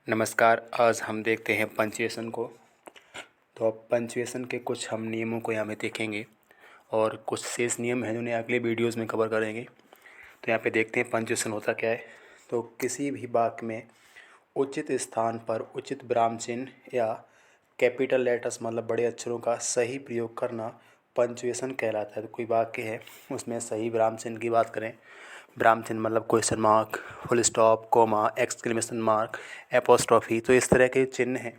नमस्कार। आज हम देखते हैं पंचुएशन को। तो अब पंचुएशन के कुछ हम नियमों को यहाँ पे देखेंगे और कुछ शेष नियम हैं जिन्हें अगले वीडियोस में कवर करेंगे। तो यहाँ पे देखते हैं पंचुएशन होता क्या है। तो किसी भी वाक्य में उचित स्थान पर उचित विराम चिन्ह या कैपिटल लेटर्स मतलब बड़े अक्षरों का सही प्रयोग करना पंचुएशन कहलाता है। तो कोई वाक्य है उसमें सही विराम चिन्ह की बात करें, विराम चिन्ह मतलब question mark, full stop, comma, exclamation mark, apostrophe, तो इस तरह के चिन्ह हैं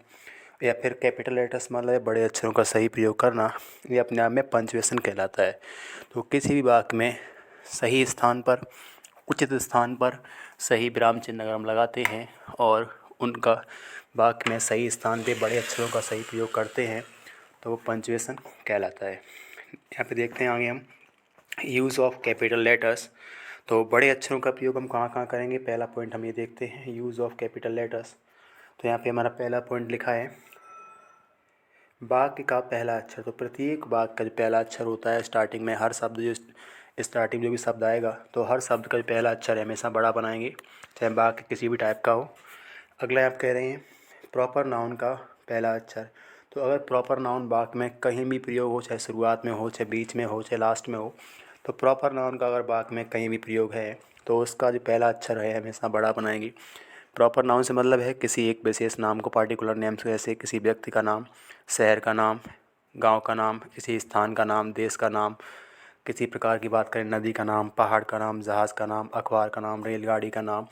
या फिर कैपिटल लेटर्स मतलब बड़े अक्षरों का सही प्रयोग करना, ये अपने आप में पंचुएशन कहलाता है। तो किसी भी वाक्य में सही स्थान पर उचित स्थान पर सही विराम चिन्ह अगर हम लगाते हैं और उनका वाक्य में सही स्थान पे बड़े अक्षरों का सही प्रयोग करते हैं तो वो पंचुएशन कहलाता है। यहाँ पे देखते हैं आगे हम यूज़ ऑफ कैपिटल लेटर्स। तो बड़े अक्षरों का प्रयोग हम कहाँ कहाँ करेंगे, पहला पॉइंट हम ये देखते हैं यूज़ ऑफ कैपिटल लेटर्स। तो यहाँ पे हमारा पहला पॉइंट लिखा है वाक्य का पहला अक्षर। तो प्रत्येक वाक्य का जो पहला अक्षर होता है स्टार्टिंग में, हर शब्द जो स्टार्टिंग जो भी शब्द आएगा तो हर शब्द का जो पहला अक्षर है हमेशा बड़ा बनाएंगे, चाहे वाक्य किसी भी टाइप का हो। अगला आप कह रहे हैं प्रॉपर नाउन का पहला अक्षर। तो अगर प्रॉपर नाउन वाक्य में कहीं भी प्रयोग हो, चाहे शुरुआत में हो, चाहे बीच में हो, चाहे लास्ट में हो, तो प्रॉपर नाउन का अगर वाक्य में कहीं भी प्रयोग है तो उसका जो पहला अक्षर है हमेशा बड़ा बनाएंगे। प्रॉपर नाउन से मतलब है किसी एक विशेष नाम को, पार्टिकुलर नेम से, जैसे किसी व्यक्ति का नाम, शहर का नाम, गांव का नाम, किसी स्थान का नाम, देश का नाम, किसी प्रकार की बात करें नदी का नाम, पहाड़ का नाम, जहाज़ का नाम, अखबार का नाम, रेलगाड़ी का नाम,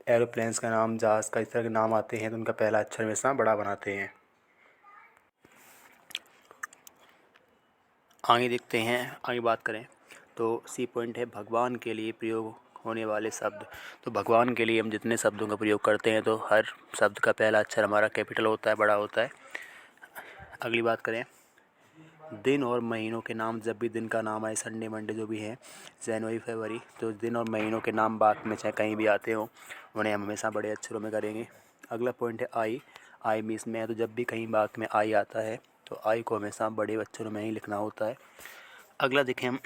एरोप्लेन्स का नाम, जहाज़ का, इस तरह के नाम आते हैं तो उनका पहला अक्षर हमेशा बड़ा बनाते हैं। आगे देखते हैं, आगे बात करें तो सी पॉइंट है भगवान के लिए प्रयोग होने वाले शब्द। तो भगवान के लिए हम जितने शब्दों का प्रयोग करते हैं तो हर शब्द का पहला अक्षर हमारा कैपिटल होता है, बड़ा होता है। अगली बात करें दिन और महीनों के नाम, जब भी दिन का नाम आए, संडे मंडे जो भी है, जनवरी फरवरी, तो दिन और महीनों के नाम वाक्य में चाहे कहीं भी आते हों उन्हें हम हमेशा बड़े अक्षरों में करेंगे। अगला पॉइंट है आई। आई भी इसमें है, तो जब भी कहीं वाक्य में आई आता है तो आई को हमेशा बड़े अक्षरों में ही लिखना होता है। अगला देखें हम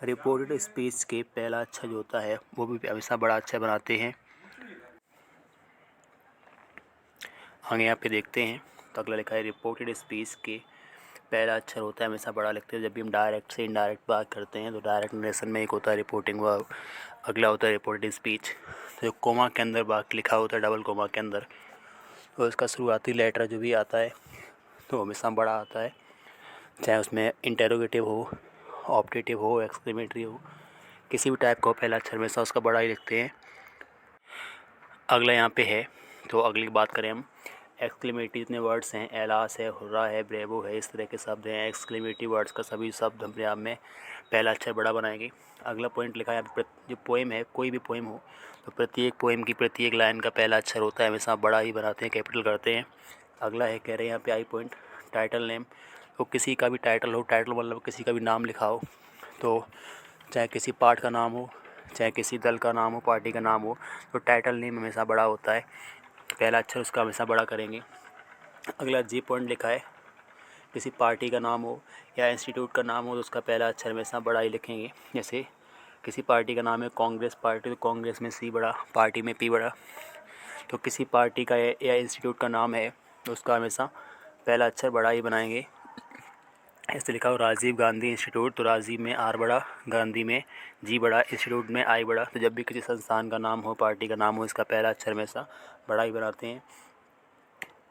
रिपोर्टेड स्पीच के पहला अक्षर जो होता है वो भी हमेशा बड़ा अक्षर बनाते हैं। आगे यहाँ पे देखते हैं तो अगला लिखा है रिपोर्टेड स्पीच के पहला अक्षर होता है हमेशा बड़ा लिखते हैं। जब भी हम डायरेक्ट से इनडायरेक्ट बात करते हैं तो डायरेक्ट नरेशन में एक होता है रिपोर्टिंग वर्ब, अगला होता है रिपोर्टेड स्पीच। तो कोमा के अंदर वाक्य लिखा होता है, डबल कोमा के अंदर, तो इसका शुरुआती लेटर जो भी आता है तो हमेशा बड़ा आता है, चाहे उसमें इंटेरोगेटिव हो, ऑप्टेटिव हो, एक्सक्लेमेटरी हो, किसी भी टाइप का हो, पहला अक्षर हमेशा उसका बड़ा ही लिखते हैं। अगला यहाँ पे है तो अगली बात करें हम एक्सक्लेमेटरी जितने वर्ड्स हैं, एलास है, हुर्रा है, ब्रेवो है, इस तरह के शब्द हैं। एक्सक्लेमेटरी वर्ड्स का सभी शब्द अपने आप में पहला अक्षर बड़ा बनाएंगे। अगला पॉइंट लिखा है यहाँ पे जो पोएम है, कोई भी पोएम हो तो प्रत्येक पोएम की प्रत्येक लाइन का पहला अक्षर होता है हमेशा बड़ा ही बनाते हैं, कैपिटल करते हैं। अगला है कह रहे हैं यहाँ पे आई पॉइंट टाइटल नेम। तो किसी का भी टाइटल हो, टाइटल मतलब किसी का भी नाम लिखा हो, तो चाहे किसी पार्ट का नाम हो, चाहे किसी दल का नाम हो, पार्टी का नाम हो, तो टाइटल नेम हमेशा बड़ा होता है, पहला अक्षर उसका हमेशा बड़ा करेंगे। अगला जी पॉइंट लिखा है किसी पार्टी का नाम हो या इंस्टीट्यूट का नाम हो तो उसका पहला अक्षर हमेशा बड़ा ही लिखेंगे। जैसे किसी पार्टी का नाम है कांग्रेस पार्टी, तो कांग्रेस में सी बड़ा, पार्टी में पी बड़ा। तो किसी पार्टी का या इंस्टीट्यूट का नाम है तो उसका हमेशा पहला अक्षर बड़ा ही बनाएंगे। ऐसे लिखा हो राजीव गांधी इंस्टीट्यूट, तो राजीव में आर बड़ा, गांधी में जी बड़ा, इंस्टीट्यूट में आई बड़ा। तो जब भी किसी संस्थान का नाम हो, पार्टी का नाम हो, इसका पहला अक्षर हमेशा बड़ा ही बनाते हैं।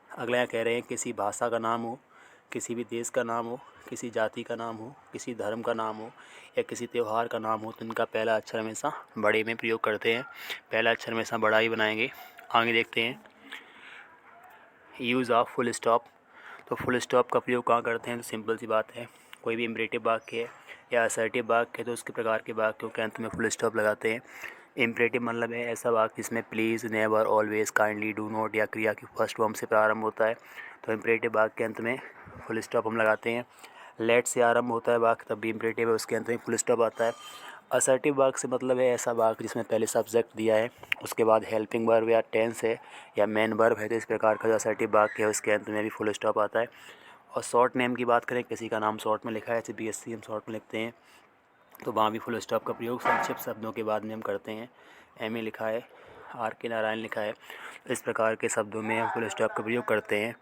अगला यहाँ कह रहे हैं किसी भाषा का नाम हो, किसी भी देश का नाम हो, किसी जाति का नाम हो, किसी धर्म का नाम हो या किसी त्यौहार का नाम हो तो इनका पहला अक्षर हमेशा बड़े में प्रयोग करते हैं, पहला अक्षर हमेशा बड़ा ही बनाएंगे। आगे देखते हैं यूज़ ऑफ फुल स्टॉप। तो फुल स्टॉप का प्रयोग कहाँ करते हैं, तो सिंपल सी बात है, कोई भी इम्परेटिव वाक्य है या असर्टिव वाक्य है तो उसके प्रकार के वाक्यों के अंत में फुल स्टॉप लगाते हैं। इम्परेटिव मतलब है ऐसा वाक्य जिसमें please, never, always, kindly, do not या क्रिया की फर्स्ट फॉर्म से प्रारंभ होता है, तो इम्परेटिव वाक्य के अंत में फुल स्टॉप हम लगाते हैं। लेट से आरंभ होता है वाक्य तब भी इम्परेटिव है, उसके अंत में फुल स्टॉप आता है। असर्टिव वाक्य से मतलब है ऐसा वाक्य जिसमें पहले सब्जेक्ट दिया है, उसके बाद हेल्पिंग वर्ब या टेंस है या मेन वर्ब है, तो इस प्रकार का जो असर्टिव वाक्य है उसके अंत में भी फुल स्टॉप आता है। और शॉर्ट नेम की बात करें, किसी का नाम शॉर्ट में लिखा है, जैसे बीएससी हम शॉर्ट में लिखते हैं तो वहाँ भी फुल स्टॉप का प्रयोग संक्षिप्त शब्दों के बाद में हम करते हैं। एमए लिखा है, आर के नारायण लिखा है। इस प्रकार के शब्दों में हम फुल स्टॉप का प्रयोग करते हैं।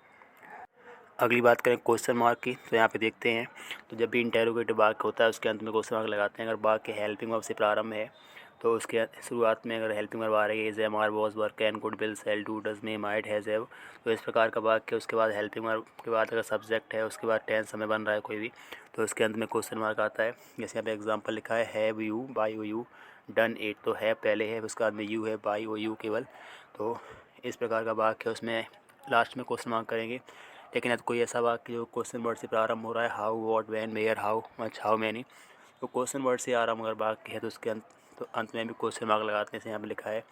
अगली बात करें क्वेश्चन मार्क की, तो यहाँ पे देखते हैं तो जब भी इंटेरोगेटिव वाक्य होता है उसके अंत में क्वेश्चन मार्क लगाते हैं। अगर वाक्य हेल्पिंग वर्ब से प्रारंभ है तो उसके शुरुआत में अगर हेल्पिंग वर्ब आ रही है is, am, are, was, were, can, could, will, shall, do, does, may, might, has, have, तो इस प्रकार का वाक्य उसके बाद हेल्पिंग वर्ब के बाद अगर सब्जेक्ट है उसके बाद टेंस समय बन रहा है कोई भी, तो उसके अंत में क्वेश्चन मार्क आता है। जैसे यहाँ पे एग्जाम्पल लिखा है have you, Y O U, done it, तो है पहले है उसके बाद में यू है, बाई ओ यू केवल, तो इस प्रकार का वाक्य है उसमें लास्ट में क्वेश्चन मार्क करेंगे। लेकिन यदि कोई ऐसा वाक्य जो क्वेश्चन वर्ड से प्रारंभ हो रहा है, how, what, when, where, how much, how many, तो क्वेश्चन वर्ड से आरंभ अगर वाक्य है तो उसके अंत में भी क्वेश्चन मार्क लगाते हैं। जैसे यहाँ पे लिखा है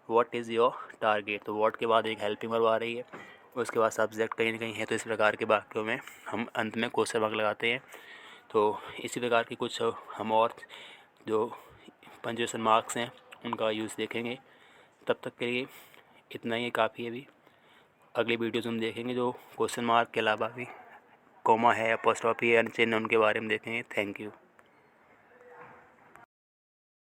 व्हाट इज़ योर टारगेट, तो व्हाट के बाद एक हेल्पिंग वर्ब आ रही है, उसके बाद सब्जेक्ट कहीं ना कहीं है, तो इस प्रकार के वाक्यों में हम अंत में क्वेश्चन मार्क लगाते हैं। तो इसी प्रकार की कुछ हम और जो पंक्चुएशन मार्क्स हैं उनका यूज़ देखेंगे। तब तक के लिए इतना ही काफ़ी है। अभी अगली वीडियोज़ हम देखेंगे जो क्वेश्चन मार्क के अलावा भी कॉमा है, अपॉस्ट्रॉफी है, अन्य चिन्ह, उनके बारे में देखेंगे। Thank you.